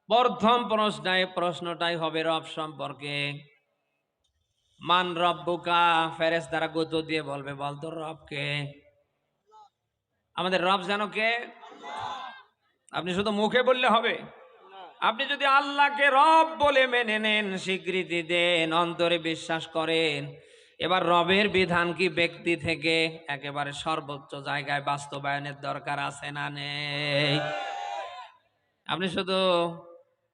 প্রথম প্রশ্নটাই হবে রব সম্পর্কে। মান রব্বুকা, ফেরেশতারা গুঁতো দিয়ে বলবে, বল তোর রব কে? আমাদের রব যেন কে? আপনি শুধু মুখে বললে হবে? আপনি যদি আল্লাহকে রব বলে মেনে নেন, স্বীকৃতি দেন, অন্তরে বিশ্বাস করেন, এবার রবের বিধান কি ব্যক্তি থেকে একেবারে সর্বোচ্চ জায়গায় বাস্তবায়নের দরকার আছে না নেই? আপনি শুধু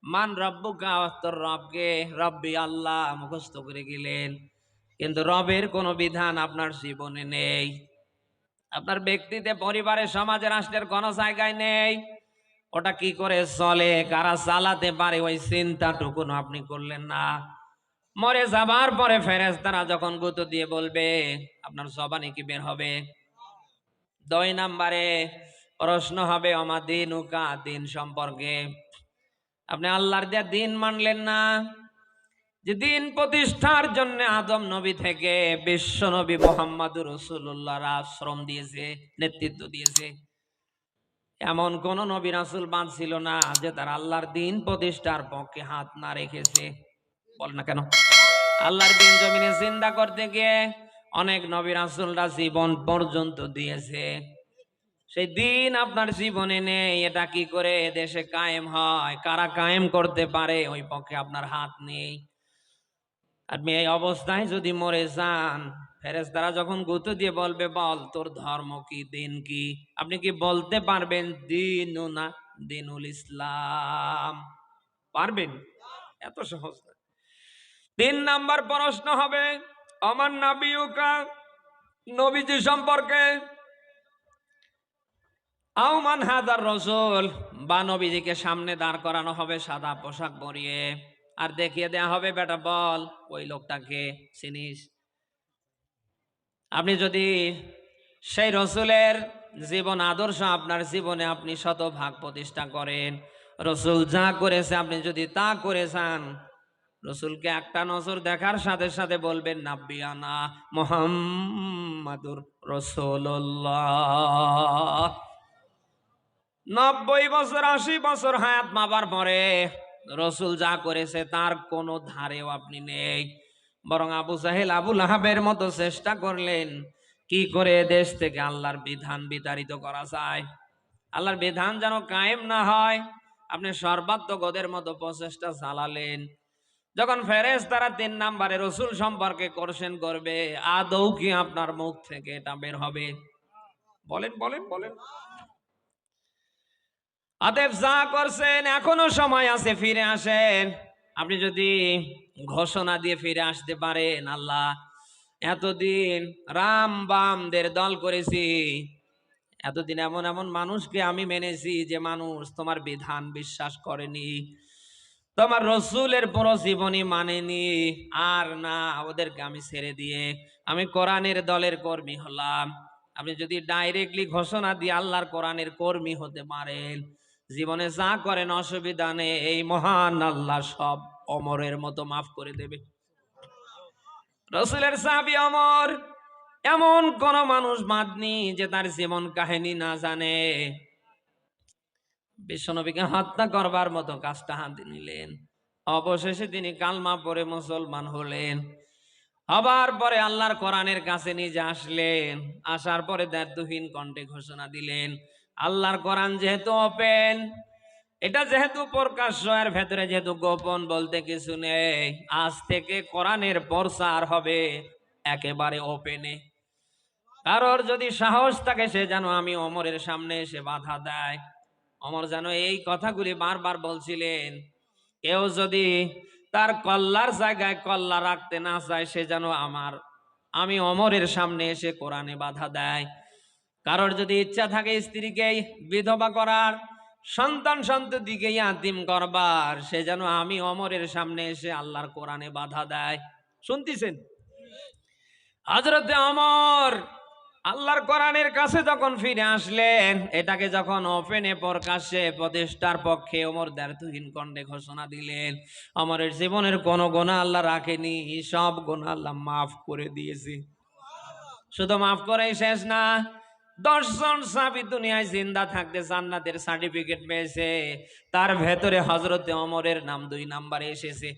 মান রব্বুকা, তোর রবকে, রব্বি আল্লাহ মুখস্থ করে গেলেন, কিন্তু রবের কোনো বিধান আপনার জীবনে নেই, আপনার ব্যক্তিতে, পরিবারে, সমাজে, রাষ্ট্রের কোনো জায়গায় নেই। ওটা কি করে চলে, কারা চালাতে পারে, ওই চিন্তাটুকুন আপনি করলেন না। মরে যাবার পরে ফেরেশতারা যখন গুঁতো দিয়ে বলবে, আপনার জবানে কি বের হবে? 2 নম্বরে প্রশ্ন হবে অমা দিনুকা, দিন সম্পর্কে। আপনি আল্লাহর দেয়া দিন মানলেন না, যে দিন প্রতিষ্ঠার জন্য আদম নবী থেকে বিশ্ব নবী মুহাম্মদুর রাসূলুল্লাহর আশ্রম দিয়েছে, নেতৃত্ব দিয়েছে। এমন কোন নবী রাসূল বাদ ছিল না যে তার আল্লাহর দিন প্রতিষ্ঠার পক্ষে হাত না রেখেছে। বল না কেন? আল্লাহর দিন জমিনে জিন্দা করতে গিয়ে অনেক নবী রাসূলরা জীবন পর্যন্ত দিয়েছে। সেই দিন আপনার জীবনে নেই, এটা কি করে দেশে কায়েম হয়, কারা কায়েম করতে পারে, ওই পক্ষে আপনার হাত নেই। আপনি এই অবস্থায় যদি মরে যান, ফেরেশতারা যখন গুঁতো দিয়ে বলবে, বল তোর ধর্ম কি, দিন কি, আপনি কি বলতে পারবেন দিনুনা দিনুল ইসলাম? পারবেন? এত সহজ না। 3 নাম্বার প্রশ্ন হবে আমার নাবিয়ুকা, নবীজি সম্পর্কে। আওমান হাদার রসুল, বা নবীজিকে সামনে দাঁড় করানো হবে সাদা পোশাক পরিয়ে, আর দেখিয়ে দেয়া হবে, বেটা বল ওই লোকটাকে চিনিস? আপনি যদি সেই রসুলের জীবন আদর্শ আপনার জীবনে আপনি শতভাগ প্রতিষ্ঠা করেন, রসুল যা করেছে আপনি যদি তা করে যান, রসুলকে একটা নজর দেখার সাথে সাথে বলবেন নাব্বিয়ানা মুহাম্মাদুর রাসূলুল্লাহ। 90 বছর 80 বছর হায়াত মাবার পরে রসুল যা করেছে তার কোনো ধারেও আপনি নেই। বরং আবু জাহেল, আবু লাহাবের মতো চেষ্টা করলেন কি করে দেশ থেকে আল্লাহর বিধান বিতাড়িত করা যায়, আল্লাহর বিধান যেন কায়েম না হয়। আপনি সর্বাত্মক ওদের মতো প্রচেষ্টা চালালেন। যখন ফেরেশতারা 3 নম্বরে রসুল সম্পর্কে কোশ্চেন করবে, আদৌ কি আপনার মুখ থেকে এটা বের হবে? বলেন বলেন বলেন। অতএব যা করছেন এখনো সময় আছে, ফিরে আসেন। আপনি যদি ঘোষণা দিয়ে ফিরে আসতে পারেন, আল্লাহ এতদিন রাম বামদের দল করেছি, এতদিন এমন এমন মানুষকে আমি মেনেছি যে মানুষ তোমার বিধান বিশ্বাস করেনি, তোমার রসুলের পুরো জীবনী মানেনি, আর না, ওদেরকে আমি ছেড়ে দিয়ে আমি কোরআনের দলের কর্মী হলাম। আপনি যদি ডাইরেক্টলি ঘোষণা দিয়ে আল্লাহর কোরআনের কর্মী হতে পারেন, জীবনে যা করেন অসুবিধা নেই, এই মহান আল্লাহ সব ওমরের মতো মাফ করে দেবে। রসুলের সাহাবী ওমর, এমন কোন মানুষ বাদনি যে তার জীবন কাহিনী না জানে। বিশ্বনবীকে হত্যা করবার মতো কাজটা হাতে নিলেন, অবশেষে তিনি কালমা পড়ে মুসলমান হলেন। হবার পরে আল্লাহর কোরআনের কাছে নিজে আসলেন, আসার পরে দ্ব্যর্থহীন কণ্ঠে ঘোষণা দিলেন, আল্লাহর কোরআন যেহেতু ওপেন, এটা যেহেতু প্রকাশ্য, এর ভেতরে যেহেতু গোপন বলতে কিছু নেই, আজ থেকে কোরআনের প্রচার হবে একেবারে ওপেনে। কারোর যদি সাহস থাকে সে যেন আমি ওমরের সামনে এসে বাধা দেয়। ওমর যেন এই কথাগুলি বারবার বলছিলেন, কেউ যদি তার কল্লার জায়গায় কল্লা রাখতে না চায়, সে যেন আমি ওমরের সামনে এসে কোরআনে বাধা দেয়। কারোর যদি ইচ্ছা থাকে স্ত্রীকে বিধবা করার, সন্তান সন্ততিকে ইয়াতিম করবার, সে যেন আমি ওমরের সামনে এসে আল্লাহর কোরআনে বাধা দেয়। শুনতেছেন? হযরতে ওমর আল্লাহর কোরআনের কাছে যখন ফিরে আসলেন, এটাকে যখন ওপেনে প্রকাশ্যে প্রতিষ্ঠার পক্ষে ওমর দ্ব্যর্থহীন কণ্ঠে ঘোষণা দিলেন, ওমরের জীবনের কোনো গুনাহ আল্লাহ রাখেনি, সব গুনাহ আল্লাহ মাফ করে দিয়েছে। শুধু মাফ করেই শেষ না, 10 জন সাহাবী দুনিয়ায় জিন্দা থাকতে জান্নাতের সার্টিফিকেট পেয়েছে, তার ভেতরে হযরতে ওমরের নাম 2 নম্বরে এসেছে।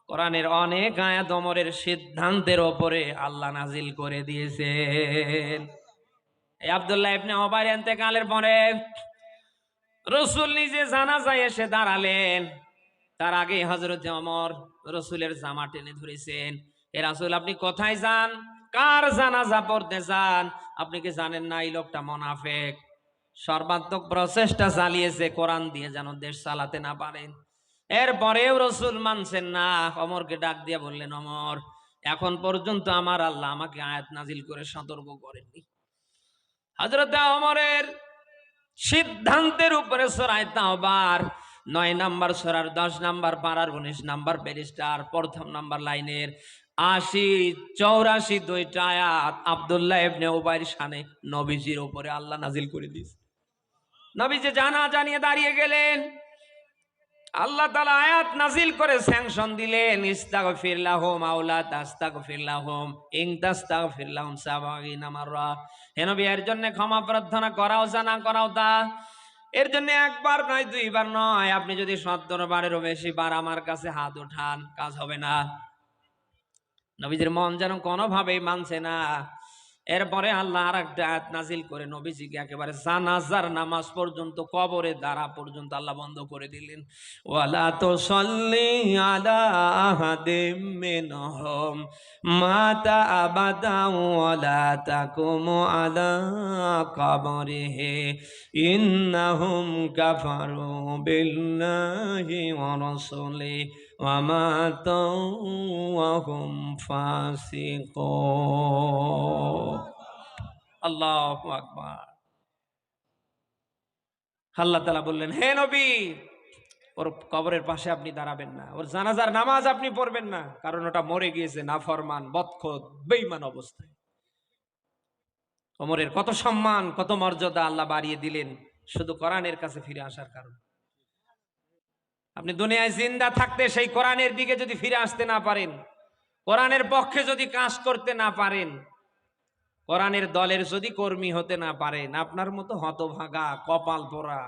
কোরআনের অনেক আয়াত ওমরের সিদ্ধান্তের উপরে আল্লাহ নাজিল করে দিয়েছেন। এই আব্দুল্লাহ ইবনে ওবাইর ইন্তেকালের পরে রাসূল নিজে জানাজায় এসে দাঁড়ালেন। তার আগে হযরতে ওমর রাসূলের জামা টেনে ধরেছেন, এ রাসূল আপনি কোথায় যান, কার জানাজা পড়তে যান? আপনি কি জানেন না এই লোকটা মুনাফিক, সর্বাত্মক প্রচেষ্টা চালিয়েছে কোরআন দিয়ে যেন দেশ চালাতে না পারেন। এরপরেও রাসূল মানছেন না। ওমরকে ডাক দিয়ে বললেন, ওমর এখন পর্যন্ত আমার আল্লাহ আমাকে আয়াত নাজিল করে সতর্ক করেননি। হযরতে ওমরের সিদ্ধান্তের উপরে সূরা তাওবার 9 নাম্বার সূরার 10 নাম্বার পারার 19 নাম্বার পৃষ্ঠার প্রথম নাম্বার লাইনের 80 84 দুইটা আয়াত আব্দুল্লাহ ইবনে উবাইর শানে নবীজির উপরে আল্লাহ নাজিল করে দিয়েছে। নবীজি জানাজা নিয়ে দাঁড়িয়ে গেলেন, আল্লাহ তাআলা আয়াত নাজিল করে স্যাংশন দিলেন, ইস্তাগফির লাহুম আও লা তাস্তাগফির লাহুম ইন তাস্তাগফির লাহুম ৭০ মাররা। হে নবী এর জন্য ক্ষমা প্রার্থনা করাও জানা করাও তা, এর জন্য একবার নয় দুইবার নয়, আপনি যদি ৭০ বারেরও বেশি বার আমার কাছে হাত উঠান কাজ হবে না। নবীজির মন যেন কোনোভাবেই মানছে না। এরপরে আল্লাহ আর একটা আয়াত নাজিল করে নবীজিকে একেবারে জানাজার নামাজ পর্যন্ত, কবরে দাঁড়া পর্যন্ত আল্লাহ বন্ধ করে দিলেন। ওয়ালা তুসাল্লি আলা আহাদিম মিনহুম মাতা আবাদা ওয়ালা তাকুম আলা কবরিহি ইন্নাহুম কাফারু বিল্লাহি ওয়া রাসূলিহি ওয়া মাতু ওয়া হুম ফাসিকুন। আল্লাহু আকবার। আল্লাহ তাআলা বললেন, হে নবী ওর কবরের পাশে আপনি দাঁড়াবেন না, ওর জানাজার নামাজ আপনি পড়বেন না, কারণ ওটা মরে গিয়েছে নাফরমান বদখত বেঈমান অবস্থায়। ওমরের কত সম্মান কত মর্যাদা আল্লাহ বাড়িয়ে দিলেন শুধু কোরআনের কাছে ফিরে আসার কারণে। আপনি দুনিয়ায় জিন্দা থাকতে সেই কোরআনের দিকে যদি ফিরে আসতে না পারেন, কোরআনের পক্ষে যদি কাজ করতে না পারেন, কোরআনের দলের যদি কর্মী হতে না পারেন, আপনার মতো হতভাগা কপাল পোড়া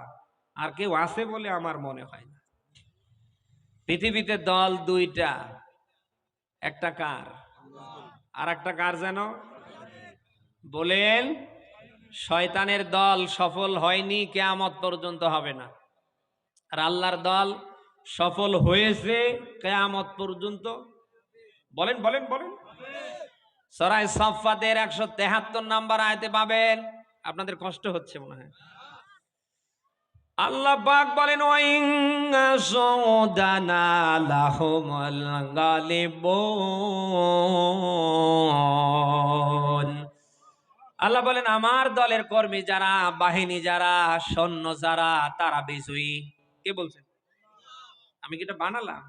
আর কেউ আছে বলে আমার মনে হয় না। পৃথিবীতে দল দুইটা, একটা কার আর একটা কার যেন বলেন? শয়তানের দল সফল হয়নি, কিয়ামত পর্যন্ত হবে না। আর আল্লাহর দল সফল হয়েছে, কিয়ামত পর্যন্ত। বলেন বলেন বলেন। সূরা সাফফাতের 173 নাম্বার আয়াতে পাবেন। আপনাদের কষ্ট হচ্ছে মনে হয়। আল্লাহ পাক বলেন, ওয়াইন্না সুদানা লাহুমুল গালিবুন। আল্লাহ বলেন আমার দলের কর্মী যারা, বাহিনী যারা, সৈন্য যারা, তারা বিজয়ী। কে বলছেন? আমি কি এটা বানালাম?